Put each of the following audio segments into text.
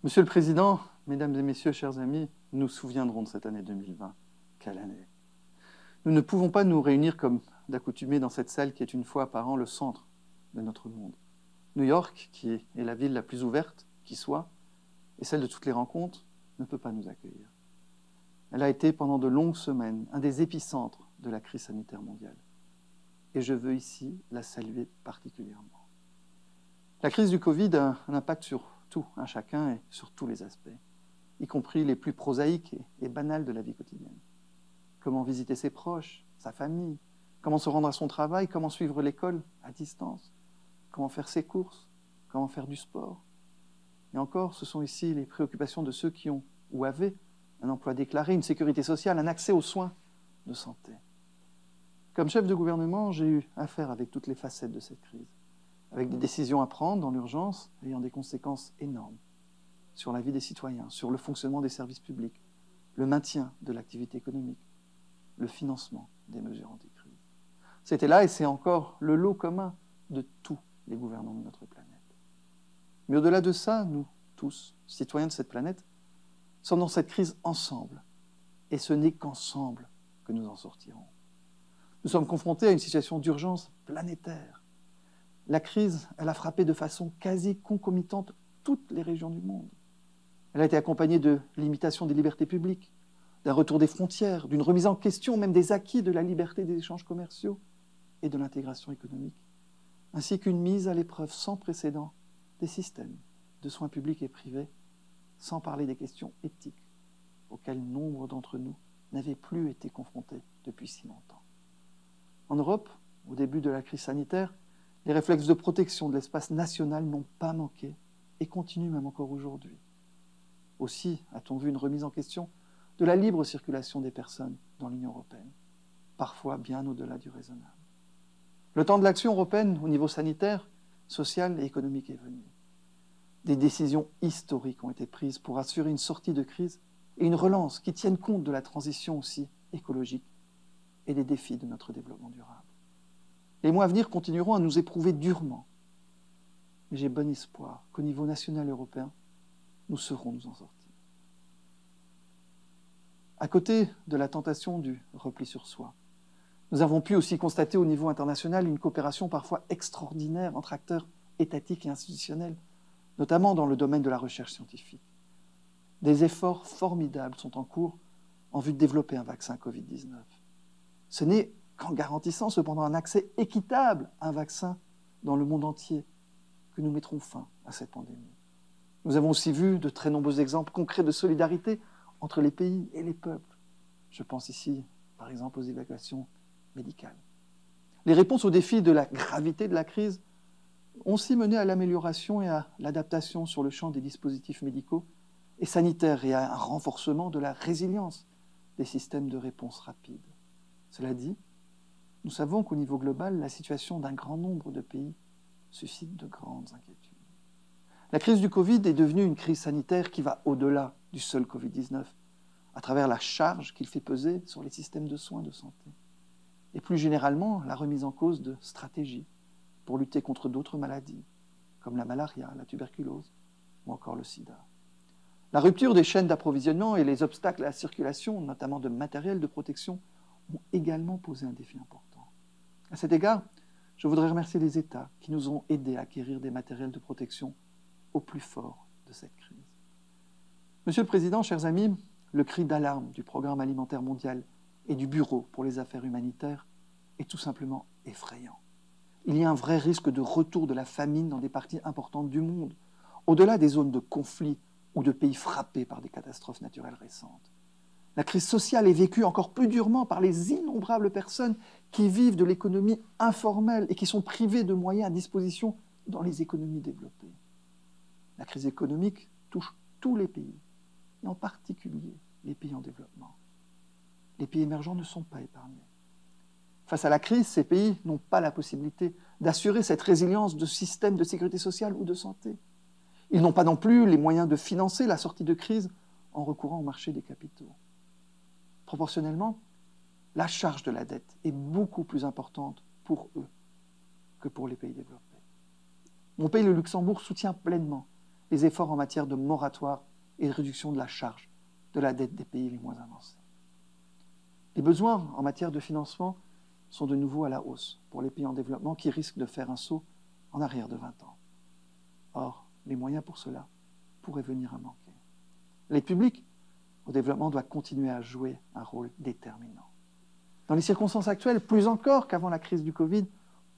Monsieur le Président, Mesdames et Messieurs, chers amis, nous nous souviendrons de cette année 2020. Quelle année! Nous ne pouvons pas nous réunir comme d'accoutumée dans cette salle qui est une fois par an le centre de notre monde. New York, qui est la ville la plus ouverte qui soit, et celle de toutes les rencontres, ne peut pas nous accueillir. Elle a été pendant de longues semaines un des épicentres de la crise sanitaire mondiale. Et je veux ici la saluer particulièrement. La crise du Covid a un impact sur tout un chacun et sur tous les aspects, y compris les plus prosaïques et banals de la vie quotidienne. Comment visiter ses proches, sa famille, comment se rendre à son travail, comment suivre l'école à distance, comment faire ses courses, comment faire du sport. Et encore, ce sont ici les préoccupations de ceux qui ont ou avaient un emploi déclaré, une sécurité sociale, un accès aux soins de santé. Comme chef de gouvernement, j'ai eu affaire avec toutes les facettes de cette crise, avec des décisions à prendre dans l'urgence ayant des conséquences énormes sur la vie des citoyens, sur le fonctionnement des services publics, le maintien de l'activité économique, le financement des mesures anti-crise. C'était là et c'est encore le lot commun de tous les gouvernants de notre planète. Mais au-delà de ça, nous tous, citoyens de cette planète, sommes dans cette crise ensemble. Et ce n'est qu'ensemble que nous en sortirons. Nous sommes confrontés à une situation d'urgence planétaire. La crise, elle a frappé de façon quasi concomitante toutes les régions du monde. Elle a été accompagnée de limitations des libertés publiques, d'un retour des frontières, d'une remise en question même des acquis de la liberté des échanges commerciaux et de l'intégration économique, ainsi qu'une mise à l'épreuve sans précédent des systèmes de soins publics et privés, sans parler des questions éthiques auxquelles nombre d'entre nous n'avaient plus été confrontés depuis si longtemps. En Europe, au début de la crise sanitaire, les réflexes de protection de l'espace national n'ont pas manqué et continuent même encore aujourd'hui. Aussi a-t-on vu une remise en question de la libre circulation des personnes dans l'Union européenne, parfois bien au-delà du raisonnable. Le temps de l'action européenne au niveau sanitaire, social et économique est venu. Des décisions historiques ont été prises pour assurer une sortie de crise et une relance qui tiennent compte de la transition aussi écologique et des défis de notre développement durable. Les mois à venir continueront à nous éprouver durement. Mais j'ai bon espoir qu'au niveau national et européen, nous saurons nous en sortir. À côté de la tentation du repli sur soi, nous avons pu aussi constater au niveau international une coopération parfois extraordinaire entre acteurs étatiques et institutionnels, notamment dans le domaine de la recherche scientifique. Des efforts formidables sont en cours en vue de développer un vaccin Covid-19. Ce n'est qu'en garantissant cependant un accès équitable à un vaccin dans le monde entier que nous mettrons fin à cette pandémie. Nous avons aussi vu de très nombreux exemples concrets de solidarité entre les pays et les peuples. Je pense ici, par exemple, aux évacuations médicales. Les réponses aux défis de la gravité de la crise ont aussi mené à l'amélioration et à l'adaptation sur le champ des dispositifs médicaux et sanitaires et à un renforcement de la résilience des systèmes de réponse rapide. Cela dit, nous savons qu'au niveau global, la situation d'un grand nombre de pays suscite de grandes inquiétudes. La crise du Covid est devenue une crise sanitaire qui va au-delà du seul Covid-19, à travers la charge qu'il fait peser sur les systèmes de soins de santé. Et plus généralement, la remise en cause de stratégies pour lutter contre d'autres maladies, comme la malaria, la tuberculose ou encore le sida. La rupture des chaînes d'approvisionnement et les obstacles à la circulation, notamment de matériel de protection, ont également posé un défi important. À cet égard, je voudrais remercier les États qui nous ont aidés à acquérir des matériels de protection au plus fort de cette crise. Monsieur le Président, chers amis, le cri d'alarme du Programme alimentaire mondial et du Bureau pour les affaires humanitaires est tout simplement effrayant. Il y a un vrai risque de retour de la famine dans des parties importantes du monde, au-delà des zones de conflit ou de pays frappés par des catastrophes naturelles récentes. La crise sociale est vécue encore plus durement par les innombrables personnes qui vivent de l'économie informelle et qui sont privées de moyens à disposition dans les économies développées. La crise économique touche tous les pays, et en particulier les pays en développement. Les pays émergents ne sont pas épargnés. Face à la crise, ces pays n'ont pas la possibilité d'assurer cette résilience de systèmes de sécurité sociale ou de santé. Ils n'ont pas non plus les moyens de financer la sortie de crise en recourant au marché des capitaux. Proportionnellement, la charge de la dette est beaucoup plus importante pour eux que pour les pays développés. Mon pays, le Luxembourg, soutient pleinement les efforts en matière de moratoire et de réduction de la charge de la dette des pays les moins avancés. Les besoins en matière de financement sont de nouveau à la hausse pour les pays en développement qui risquent de faire un saut en arrière de 20 ans. Or, les moyens pour cela pourraient venir à manquer. L'aide publique au développement doit continuer à jouer un rôle déterminant. Dans les circonstances actuelles, plus encore qu'avant la crise du Covid,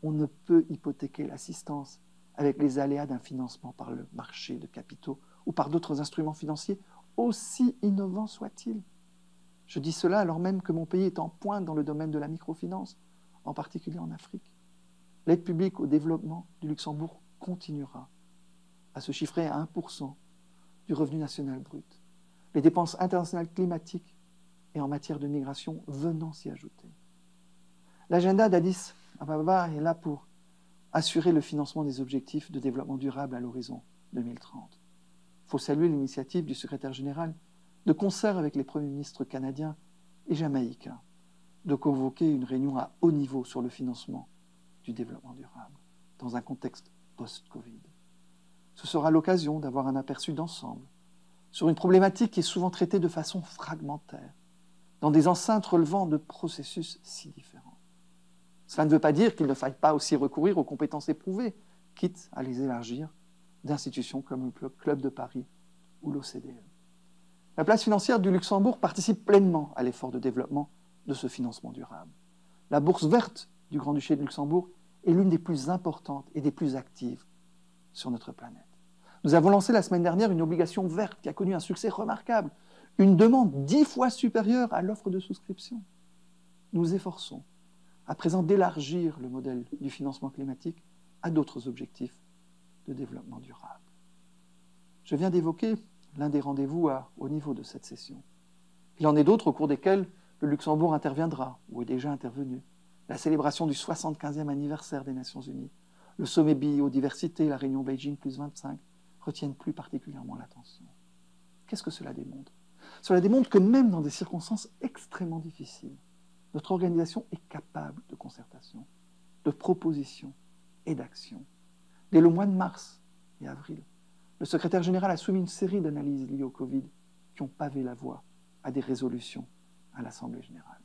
on ne peut hypothéquer l'assistance avec les aléas d'un financement par le marché de capitaux ou par d'autres instruments financiers, aussi innovants soient-ils. Je dis cela alors même que mon pays est en pointe dans le domaine de la microfinance, en particulier en Afrique. L'aide publique au développement du Luxembourg continuera à se chiffrer à 1% du revenu national brut. Les dépenses internationales climatiques et en matière de migration venant s'y ajouter. L'agenda d'Addis Ababa est là pour assurer le financement des objectifs de développement durable à l'horizon 2030. Il faut saluer l'initiative du secrétaire général, de concert avec les premiers ministres canadiens et jamaïcains, de convoquer une réunion à haut niveau sur le financement du développement durable dans un contexte post-Covid. Ce sera l'occasion d'avoir un aperçu d'ensemble sur une problématique qui est souvent traitée de façon fragmentaire, dans des enceintes relevant de processus si différents. Cela ne veut pas dire qu'il ne faille pas aussi recourir aux compétences éprouvées, quitte à les élargir d'institutions comme le Club de Paris ou l'OCDE. La place financière du Luxembourg participe pleinement à l'effort de développement de ce financement durable. La bourse verte du Grand-Duché de Luxembourg est l'une des plus importantes et des plus actives sur notre planète. Nous avons lancé la semaine dernière une obligation verte qui a connu un succès remarquable, une demande 10 fois supérieure à l'offre de souscription. Nous nous efforçons à présent d'élargir le modèle du financement climatique à d'autres objectifs de développement durable. Je viens d'évoquer l'un des rendez-vous à haut niveau de cette session. Il en est d'autres au cours desquels le Luxembourg interviendra, ou est déjà intervenu. La célébration du 75e anniversaire des Nations Unies, le sommet biodiversité, la réunion Beijing +25, retiennent plus particulièrement l'attention. Qu'est-ce que cela démontre? Cela démontre que même dans des circonstances extrêmement difficiles, notre organisation est capable de concertation, de proposition et d'action. Dès le mois de mars et avril, le secrétaire général a soumis une série d'analyses liées au Covid qui ont pavé la voie à des résolutions à l'Assemblée générale.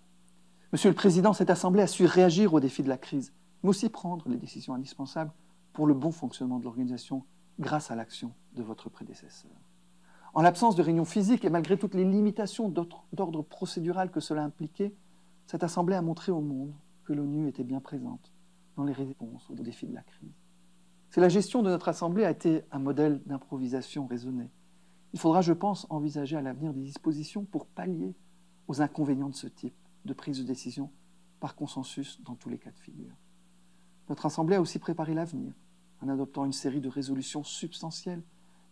Monsieur le Président, cette Assemblée a su réagir aux défis de la crise, mais aussi prendre les décisions indispensables pour le bon fonctionnement de l'organisation grâce à l'action de votre prédécesseur. En l'absence de réunions physiques et malgré toutes les limitations d'ordre procédural que cela impliquait, cette Assemblée a montré au monde que l'ONU était bien présente dans les réponses aux défis de la crise. Si la gestion de notre Assemblée a été un modèle d'improvisation raisonnée, il faudra, je pense, envisager à l'avenir des dispositions pour pallier aux inconvénients de ce type de prise de décision par consensus dans tous les cas de figure. Notre Assemblée a aussi préparé l'avenir en adoptant une série de résolutions substantielles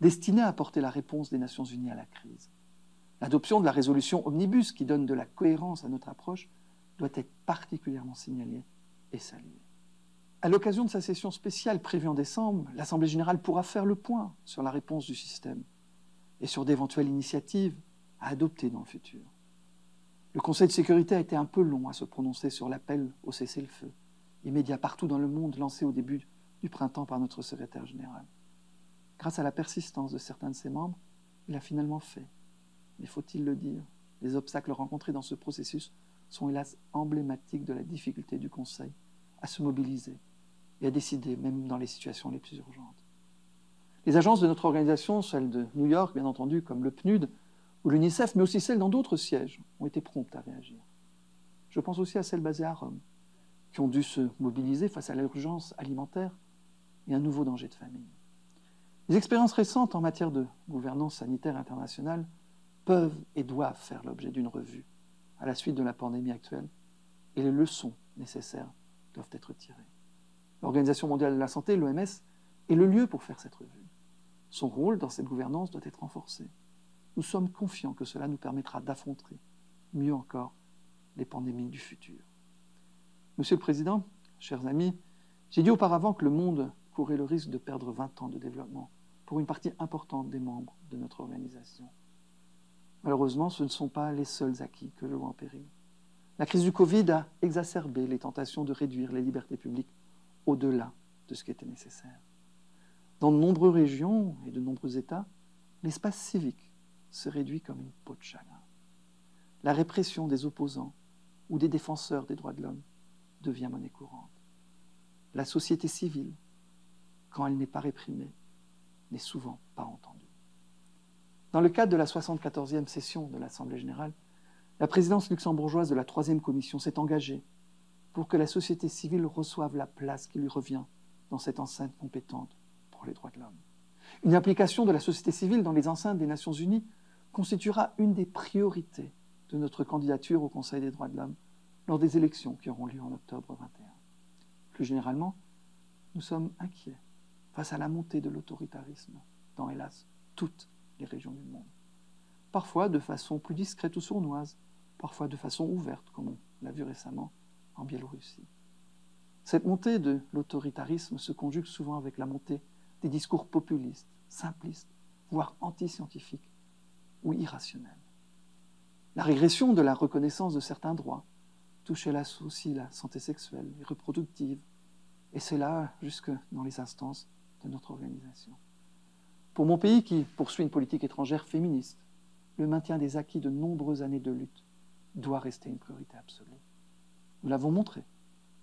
destinées à apporter la réponse des Nations Unies à la crise. L'adoption de la résolution Omnibus, qui donne de la cohérence à notre approche, doit être particulièrement signalée et saluée. À l'occasion de sa session spéciale prévue en décembre, l'Assemblée générale pourra faire le point sur la réponse du système et sur d'éventuelles initiatives à adopter dans le futur. Le Conseil de sécurité a été un peu long à se prononcer sur l'appel au cessez-le-feu, immédiat partout dans le monde lancé au début du printemps par notre secrétaire général. Grâce à la persistance de certains de ses membres, il a finalement fait. Mais faut-il le dire, les obstacles rencontrés dans ce processus sont hélas emblématiques de la difficulté du Conseil à se mobiliser et à décider, même dans les situations les plus urgentes. Les agences de notre organisation, celles de New York, bien entendu, comme le PNUD ou l'UNICEF, mais aussi celles dans d'autres sièges, ont été promptes à réagir. Je pense aussi à celles basées à Rome, qui ont dû se mobiliser face à l'urgence alimentaire et un nouveau danger de famine. Les expériences récentes en matière de gouvernance sanitaire internationale peuvent et doivent faire l'objet d'une revue à la suite de la pandémie actuelle, et les leçons nécessaires doivent être tirées. L'Organisation mondiale de la santé, l'OMS, est le lieu pour faire cette revue. Son rôle dans cette gouvernance doit être renforcé. Nous sommes confiants que cela nous permettra d'affronter, mieux encore, les pandémies du futur. Monsieur le Président, chers amis, j'ai dit auparavant que le monde courait le risque de perdre 20 ans de développement pour une partie importante des membres de notre organisation. Malheureusement, ce ne sont pas les seuls acquis que je vois en péril. La crise du Covid a exacerbé les tentations de réduire les libertés publiques au-delà de ce qui était nécessaire. Dans de nombreuses régions et de nombreux États, l'espace civique se réduit comme une peau de chagrin. La répression des opposants ou des défenseurs des droits de l'homme devient monnaie courante. La société civile, quand elle n'est pas réprimée, n'est souvent pas entendue. Dans le cadre de la 74e session de l'Assemblée générale, la présidence luxembourgeoise de la 3e commission s'est engagée pour que la société civile reçoive la place qui lui revient dans cette enceinte compétente pour les droits de l'homme. Une implication de la société civile dans les enceintes des Nations Unies constituera une des priorités de notre candidature au Conseil des droits de l'homme lors des élections qui auront lieu en octobre 21. Plus généralement, nous sommes inquiets face à la montée de l'autoritarisme dans, hélas, toutes les régions du monde. Parfois de façon plus discrète ou sournoise, parfois de façon ouverte, comme on l'a vu récemment en Biélorussie. Cette montée de l'autoritarisme se conjugue souvent avec la montée des discours populistes, simplistes, voire anti-scientifiques ou irrationnels. La régression de la reconnaissance de certains droits touche hélas aussi la santé sexuelle et reproductive, et c'est là jusque dans les instances de notre organisation. Pour mon pays qui poursuit une politique étrangère féministe, le maintien des acquis de nombreuses années de lutte doit rester une priorité absolue. Nous l'avons montré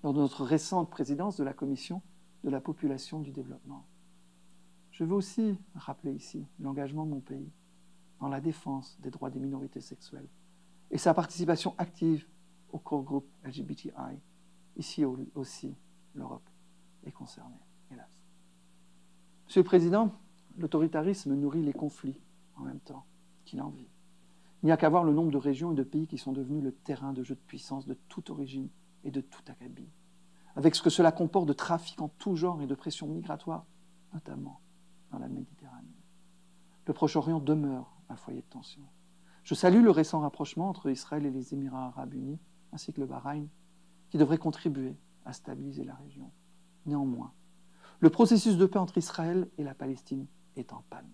lors de notre récente présidence de la Commission de la population du développement. Je veux aussi rappeler ici l'engagement de mon pays dans la défense des droits des minorités sexuelles et sa participation active au core group LGBTI. Ici aussi, l'Europe est concernée, hélas. Monsieur le Président, l'autoritarisme nourrit les conflits en même temps qu'il en vit. Il n'y a qu'à voir le nombre de régions et de pays qui sont devenus le terrain de jeux de puissance de toute origine et de tout acabit, avec ce que cela comporte de trafic en tout genre et de pression migratoire, notamment dans la Méditerranée. Le Proche-Orient demeure un foyer de tension. Je salue le récent rapprochement entre Israël et les Émirats arabes unis, ainsi que le Bahreïn, qui devrait contribuer à stabiliser la région. Néanmoins, le processus de paix entre Israël et la Palestine est en panne.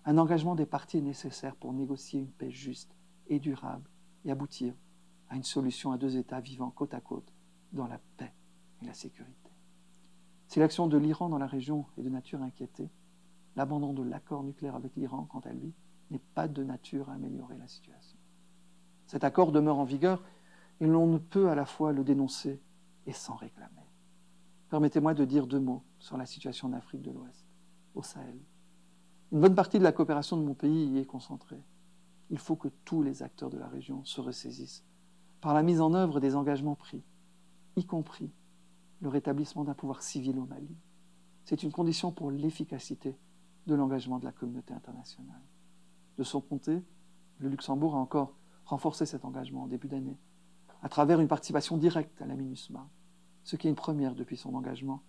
Un engagement des parties est nécessaire pour négocier une paix juste et durable et aboutir à une solution à deux États vivant côte à côte dans la paix et la sécurité. Si l'action de l'Iran dans la région est de nature à inquiéter, l'abandon de l'accord nucléaire avec l'Iran, quant à lui, n'est pas de nature à améliorer la situation. Cet accord demeure en vigueur et l'on ne peut à la fois le dénoncer et s'en réclamer. Permettez-moi de dire deux mots sur la situation en Afrique de l'Ouest, au Sahel. Une bonne partie de la coopération de mon pays y est concentrée. Il faut que tous les acteurs de la région se ressaisissent par la mise en œuvre des engagements pris, y compris le rétablissement d'un pouvoir civil au Mali. C'est une condition pour l'efficacité de l'engagement de la communauté internationale. De son côté, le Luxembourg a encore renforcé cet engagement en début d'année à travers une participation directe à la MINUSMA, ce qui est une première depuis son engagement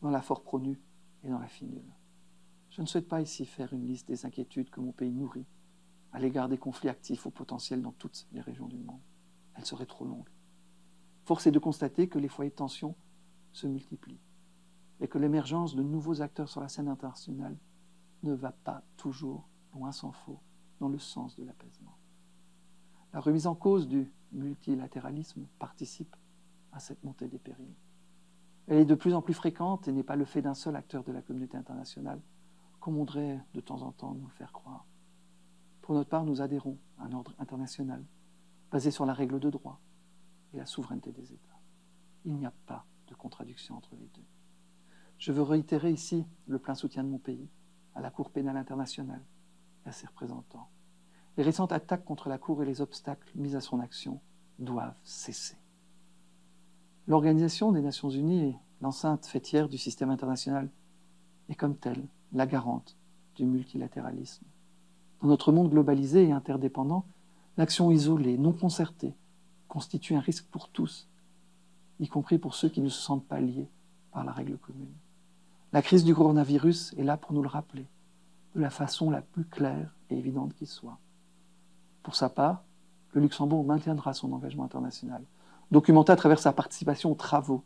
dans la Fort-Pronu et dans la FINUL. Je ne souhaite pas ici faire une liste des inquiétudes que mon pays nourrit à l'égard des conflits actifs ou potentiels dans toutes les régions du monde. Elle serait trop longue. Force est de constater que les foyers de tension se multiplient et que l'émergence de nouveaux acteurs sur la scène internationale ne va pas toujours, loin s'en faut, dans le sens de l'apaisement. La remise en cause du multilatéralisme participe à cette montée des périls. Elle est de plus en plus fréquente et n'est pas le fait d'un seul acteur de la communauté internationale, comme on voudrait de temps en temps nous le faire croire. Pour notre part, nous adhérons à un ordre international basé sur la règle de droit et la souveraineté des États. Il n'y a pas de contradiction entre les deux. Je veux réitérer ici le plein soutien de mon pays à la Cour pénale internationale et à ses représentants. Les récentes attaques contre la Cour et les obstacles mis à son action doivent cesser. L'Organisation des Nations Unies est l'enceinte fêtière du système international et comme telle, la garante du multilatéralisme. Dans notre monde globalisé et interdépendant, l'action isolée, non concertée, constitue un risque pour tous, y compris pour ceux qui ne se sentent pas liés par la règle commune. La crise du coronavirus est là pour nous le rappeler, de la façon la plus claire et évidente qui soit. Pour sa part, le Luxembourg maintiendra son engagement international, documenté à travers sa participation aux travaux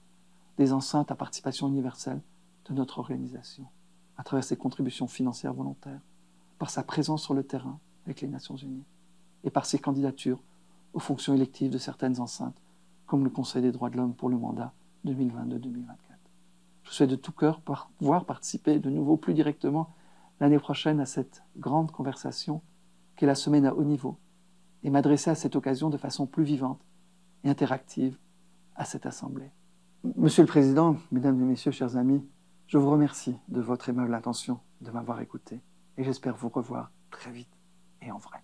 des enceintes à participation universelle de notre organisation, à travers ses contributions financières volontaires, par sa présence sur le terrain avec les Nations Unies et par ses candidatures aux fonctions électives de certaines enceintes, comme le Conseil des droits de l'homme pour le mandat 2022-2024. Je souhaite de tout cœur pouvoir participer de nouveau plus directement l'année prochaine à cette grande conversation qu'est la semaine à haut niveau et m'adresser à cette occasion de façon plus vivante et interactive à cette assemblée. Monsieur le Président, Mesdames et Messieurs, chers amis, je vous remercie de votre aimable attention de m'avoir écouté et j'espère vous revoir très vite et en vrai.